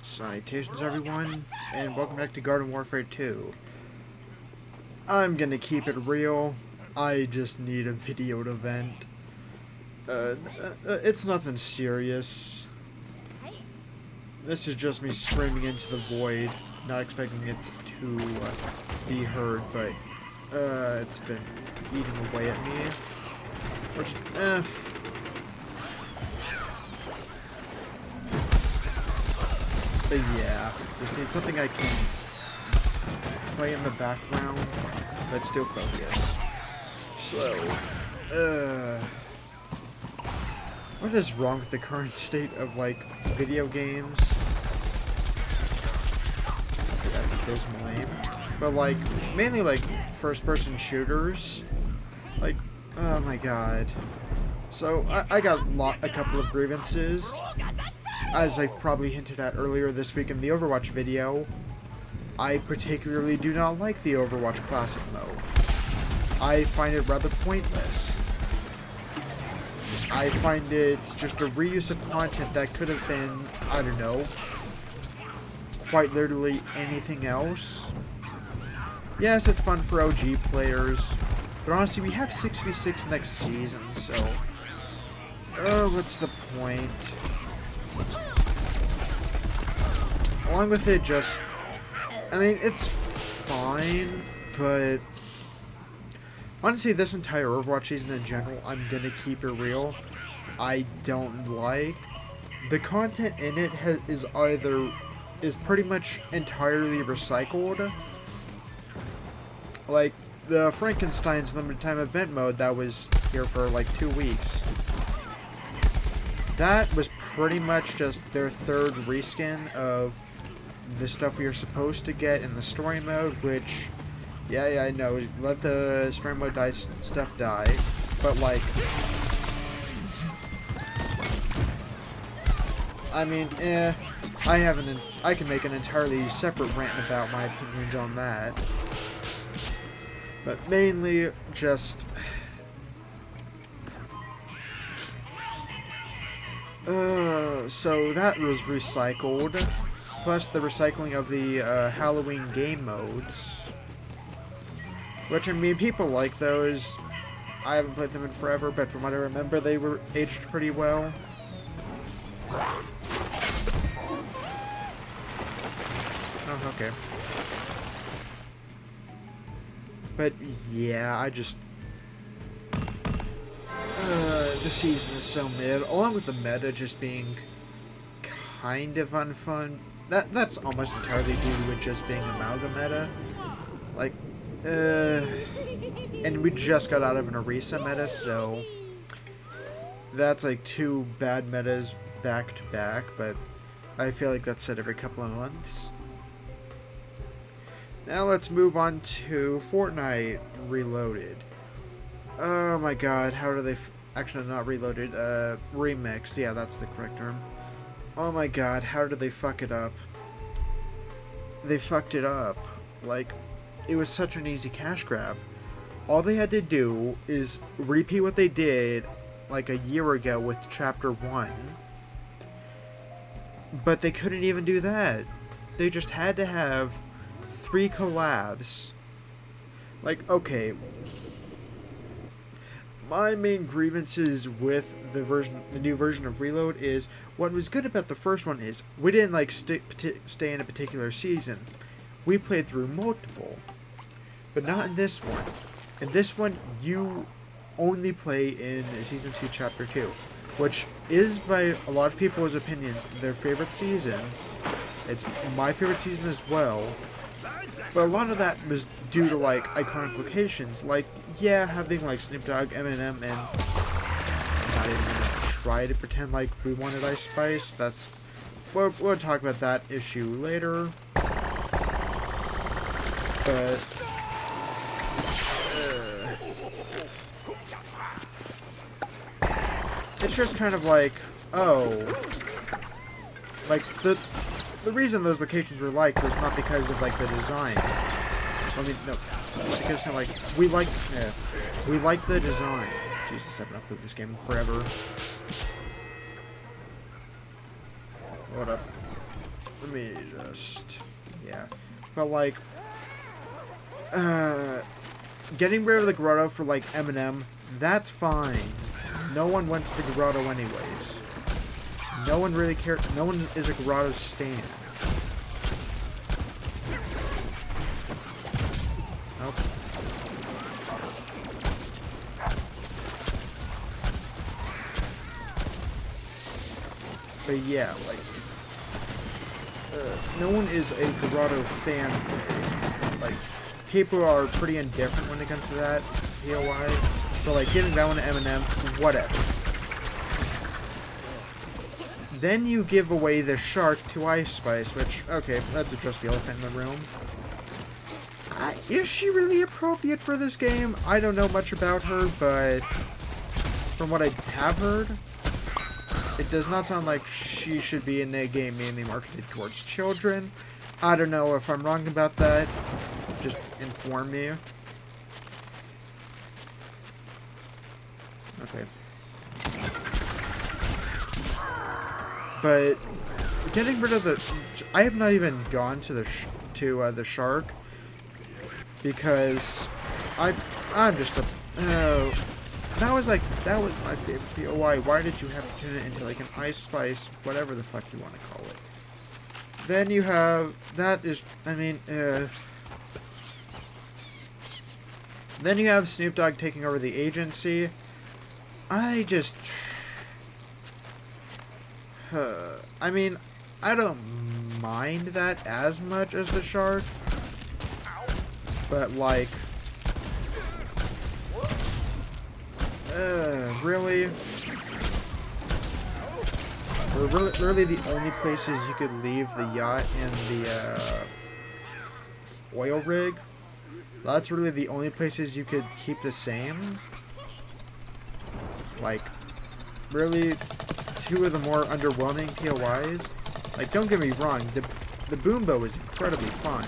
Salutations everyone, and welcome back to Garden Warfare 2. I'm gonna keep it real. I just need a video to vent. It's nothing serious. This is just me screaming into the void, not expecting it to be heard, but it's been eating away at me. Which, But yeah, just need something I can play in the background, but still focus. So, what is wrong with the current state of, like, video games? That's abysmal aim. But, like, mainly, like, first-person shooters. Like, oh my god. So, I got a couple of grievances. As I've probably hinted at earlier this week in the Overwatch video, I particularly do not like the Overwatch Classic mode. I find it rather pointless. I find it just a reuse of content that could have been, I don't know, quite literally anything else. Yes, it's fun for OG players, but honestly, we have 6v6 next season, so what's the point? Along with it, just, I mean, it's fine, but honestly, this entire Overwatch season in general, I'm gonna keep it real, I don't like. The content in it is pretty much entirely recycled. Like, the Frankenstein's limited time event mode that was here for like 2 weeks. That was pretty much just their third reskin of the stuff we are supposed to get in the story mode, which, yeah, I know, let the story mode stuff die, but like, I mean, I can make an entirely separate rant about my opinions on that, but mainly just, so that was recycled. Plus the recycling of the Halloween game modes. Which, I mean, people like those. I haven't played them in forever, but from what I remember, they were aged pretty well. Oh, okay. But, yeah, I just... the season is so mid, along with the meta just being kind of unfun. That's almost entirely due to it just being Amalgam meta. Like, and we just got out of an Orisa meta, so that's like 2 bad metas back to back, but I feel like that's said every couple of months. Now let's move on to Fortnite Reloaded. Oh my god, how do they... actually, not Reloaded, Remix, yeah, that's the correct term. Oh my god, how did they fuck it up? They fucked it up. Like, it was such an easy cash grab. All they had to do is repeat what they did like a year ago with Chapter 1. But they couldn't even do that. They just had to have 3 collabs. Like, okay. My main grievances with the new version of Reload is, what was good about the first one is we didn't like stay in a particular season. We played through multiple, but not in this one. In this one, you only play in season 2, chapter 2, which is, by a lot of people's opinions, their favorite season. It's my favorite season as well. But a lot of that was due to, like, iconic locations, like, yeah, having, like, Snoop Dogg, Eminem, and I'm not even gonna try to pretend like we wanted Ice Spice. That's... We'll talk about that issue later. But... it's just kind of like, oh... like, the reason those locations were liked was not because of, like, the design. I mean, no. It's because, kind of like, we like the design. Jesus, I've been up with this game forever. What up? let me just, yeah. But like, getting rid of the grotto for like Eminem, that's fine. No one went to the grotto anyways. No one really cared. No one is a grotto stan. Nope. But yeah, like, no one is a grotto fan. Like, people are pretty indifferent when it comes to that, POI. So, like, giving that one to Eminem, whatever. Then you give away the shark to Ice Spice, which, okay, that's just the elephant in the room. Is she really appropriate for this game? I don't know much about her, but from what I have heard, it does not sound like she should be in a game mainly marketed towards children. I don't know if I'm wrong about that. Just inform me. Okay. But getting rid of the, I have not even gone to the shark because I'm just a that was my favorite POI. Why did you have to turn it into like an Ice Spice, whatever the fuck you want to call it? Then you have then you have Snoop Dogg taking over the agency. I don't mind that as much as the shark, but like, really? Really the only places you could leave the yacht and the oil rig? That's really the only places you could keep the same? Like, really, two of the more underwhelming POIs? Like, don't get me wrong, the Boombo is incredibly fun.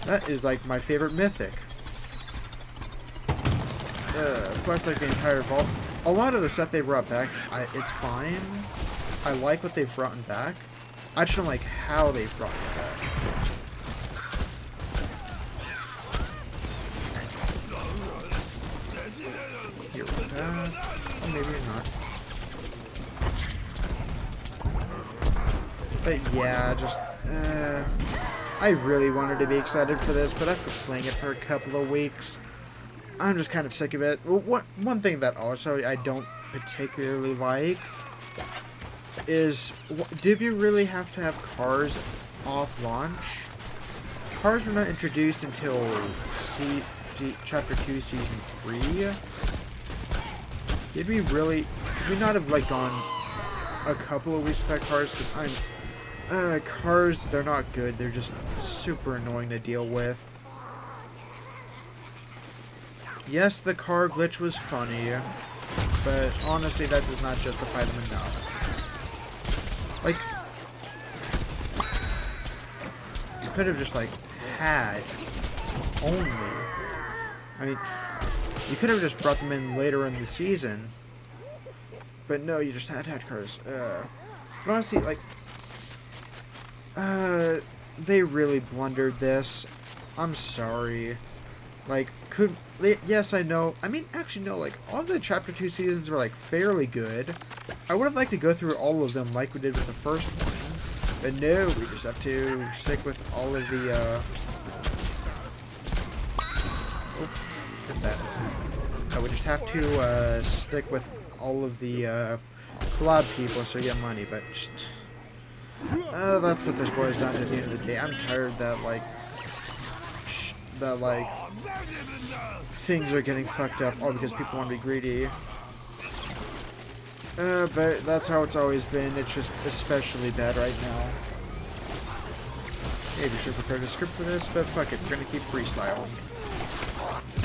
That is like my favorite mythic. Plus like the entire vault. A lot of the stuff they brought back, it's fine. I like what they've brought back. I just don't like how they've brought it back. Here with that. Oh, maybe not. But yeah, just, I really wanted to be excited for this, but after playing it for a couple of weeks, I'm just kind of sick of it. Well, one thing that also I don't particularly like is, did you really have to have cars off launch? Cars were not introduced until Chapter 2, Season 3. Did we not have like gone a couple of weeks without cars? Because cars, they're not good. They're just super annoying to deal with. Yes, the car glitch was funny, but honestly, that does not justify them enough. Like, you could have just, like, had only. I mean, you could have just brought them in later in the season, but no, you just had cars. But honestly, like, they really blundered this. I'm sorry. Like, yes, I know. I mean, actually, no, like, all of the Chapter 2 seasons were, like, fairly good. I would have liked to go through all of them like we did with the first one. But no, we just have to stick with all of the, oh, get that. No, we just have to, stick with all of the, collab people so you get money, but just, that's what this boils down to at the end of the day. I'm tired that, like, things are getting fucked up all because people want to be greedy. But that's how it's always been. It's just especially bad right now. Maybe should prepare a script for this, but fuck it, we're gonna keep freestyling.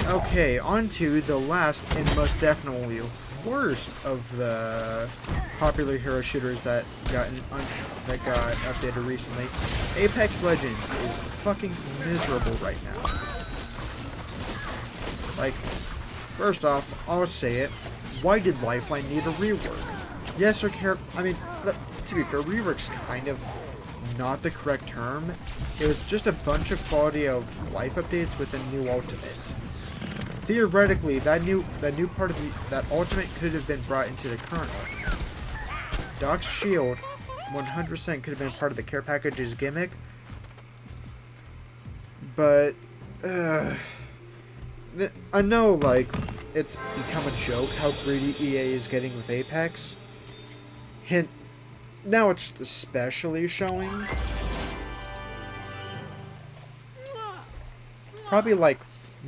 Okay, on to the last and most definitely worst of the popular hero shooters that got updated recently. Apex Legends is fucking miserable right now. Like, first off, I'll say it. Why did Lifeline need a rework? Yes, to be fair, rework's kind of not the correct term. It was just a bunch of quality of life updates with a new ultimate. Theoretically, that new part of that ultimate could have been brought into the current ultimate. Doc's shield 100% could have been part of the care package's gimmick, but I know, like, it's become a joke how greedy EA is getting with Apex. Hint, now it's especially showing. Probably, like,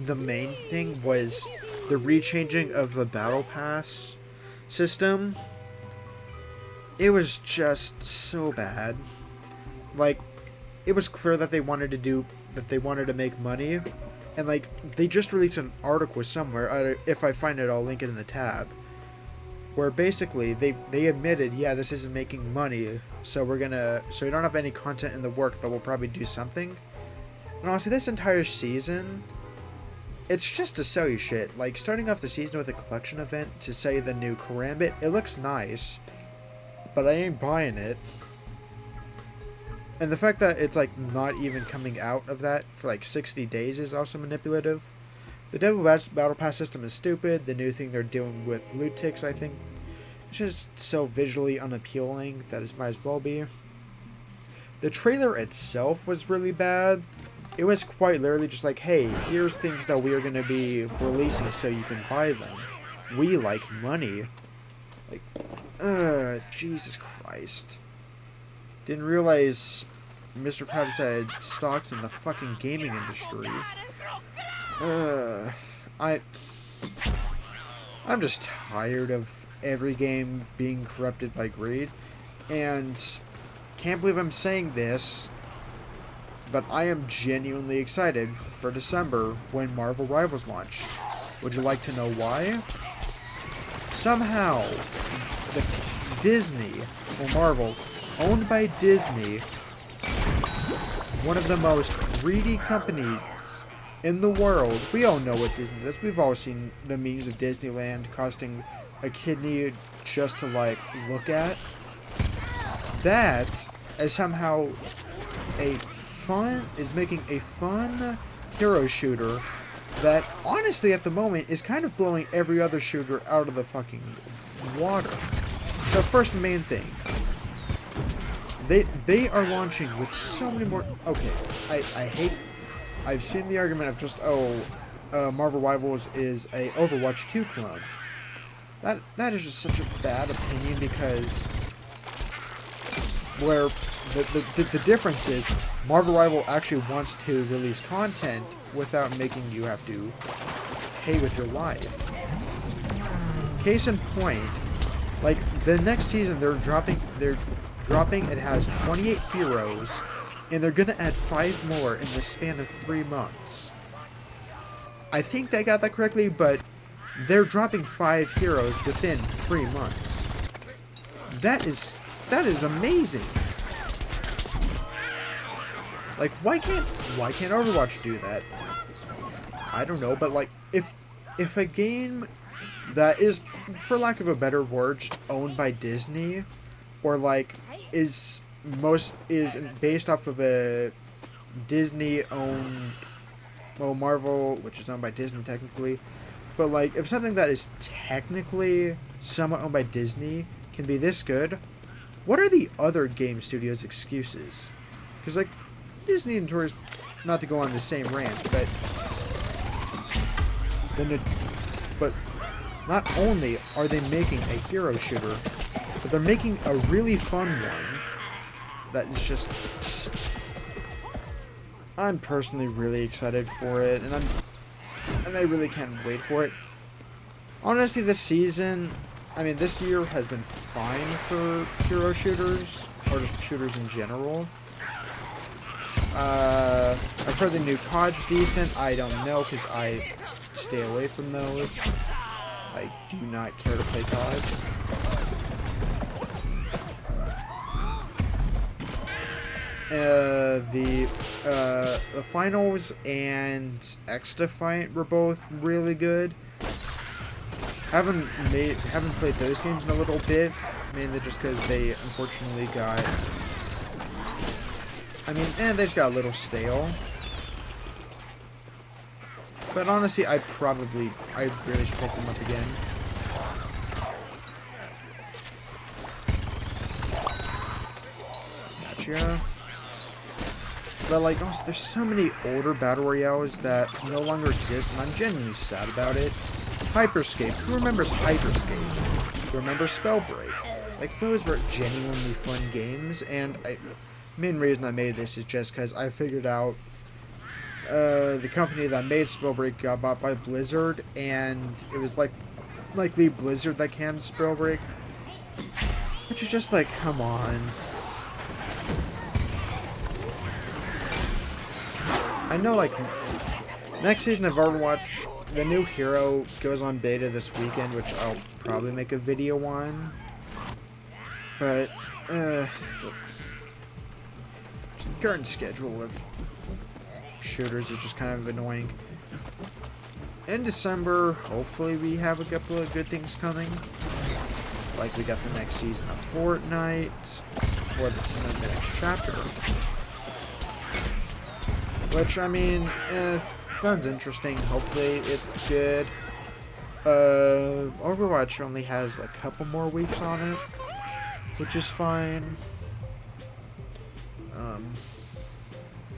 the main thing was the rechanging of the Battle Pass system. It was just so bad. Like, it was clear that they wanted to make money, and like they just released an article somewhere. If I find it, I'll link it in the tab. Where basically they admitted, yeah, this isn't making money, so we don't have any content in the work, but we'll probably do something. And honestly, this entire season, it's just to sell you shit. Like, starting off the season with a collection event to say the new Karambit, it looks nice, but I ain't buying it. And the fact that it's like not even coming out of that for like 60 days is also manipulative. The Devil Battle Pass system is stupid. The new thing they're doing with loot ticks, I think, it's just so visually unappealing that it might as well be. The trailer itself was really bad. It was quite literally just like, hey, here's things that we are going to be releasing so you can buy them. We like money. Like, Jesus Christ. Didn't realize Mr. Krabs had stocks in the fucking gaming industry. I'm just tired of every game being corrupted by greed, and can't believe I'm saying this, but I am genuinely excited for December when Marvel Rivals launch. Would you like to know why? Somehow, the Disney, or Marvel, owned by Disney, one of the most greedy companies in the world. We all know what Disney does. We've all seen the memes of Disneyland costing a kidney just to, like, look at. That is somehow is making a fun hero shooter that, honestly, at the moment, is kind of blowing every other shooter out of the fucking water. So, first main thing. They are launching with so many more... Okay, I've seen the argument of just, Marvel Rivals is a Overwatch 2 clone. That is just such a bad opinion, because where the difference is Marvel Rival actually wants to release content without making you have to pay with your life. Case in point, like, the next season they're dropping, it has 28 heroes, and they're gonna add 5 more in the span of 3 months. I think they got that correctly, but they're dropping 5 heroes within 3 months. That is amazing. Like, why can't Overwatch do that? I don't know, but like, if a game that is, for lack of a better word, just owned by Disney, or like is based off of a Disney-owned, well, Marvel, which is owned by Disney technically, but like, if something that is technically somewhat owned by Disney can be this good, what are the other game studios' excuses? Because, like, Disney and Tours, not to go on the same rant, but not only are they making a hero shooter, but they're making a really fun one that is just... I'm personally really excited for it, and I really can't wait for it. Honestly, this season, I mean, this year has been fine for hero shooters, or just shooters in general. I've heard the new COD's decent. I don't know, because I stay away from those. I do not care to play CODs. The finals and X-Defiant were both really good. Haven't played those games in a little bit, mainly just because they unfortunately got... I mean, they just got a little stale. But honestly, I really should pick them up again. Gotcha. But like, also, there's so many older battle royales that no longer exist, and I'm genuinely sad about it. Hyperscape. Who remembers Hyperscape? Who remembers Spellbreak? Like, those were genuinely fun games, and main reason I made this is just because I figured out the company that made Spellbreak got bought by Blizzard, and it was likely Blizzard that canned Spellbreak, which is just like, come on. I know, like, next season of Overwatch, the new hero goes on beta this weekend, which I'll probably make a video on. But, just the current schedule of shooters is just kind of annoying. In December, hopefully we have a couple of good things coming. Like we got the next season of Fortnite, or the next chapter. Which, I mean, sounds interesting. Hopefully it's good. Overwatch only has a couple more weeks on it, which is fine.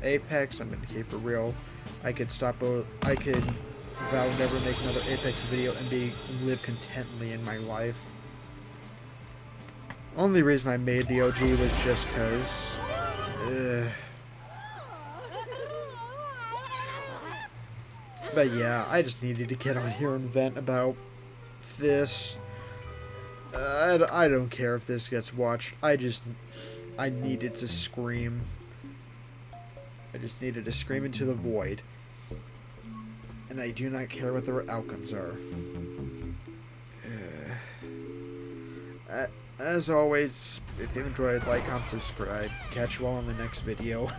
Apex, I'm gonna keep it real. I could vow never make another Apex video and live contently in my life. Only reason I made the OG was just cause but yeah, I just needed to get on here and vent about this. I don't care if this gets watched. I needed to scream. I just needed to scream into the void. And I do not care what the outcomes are. As always, if you enjoyed, like, comment, subscribe. Catch you all in the next video.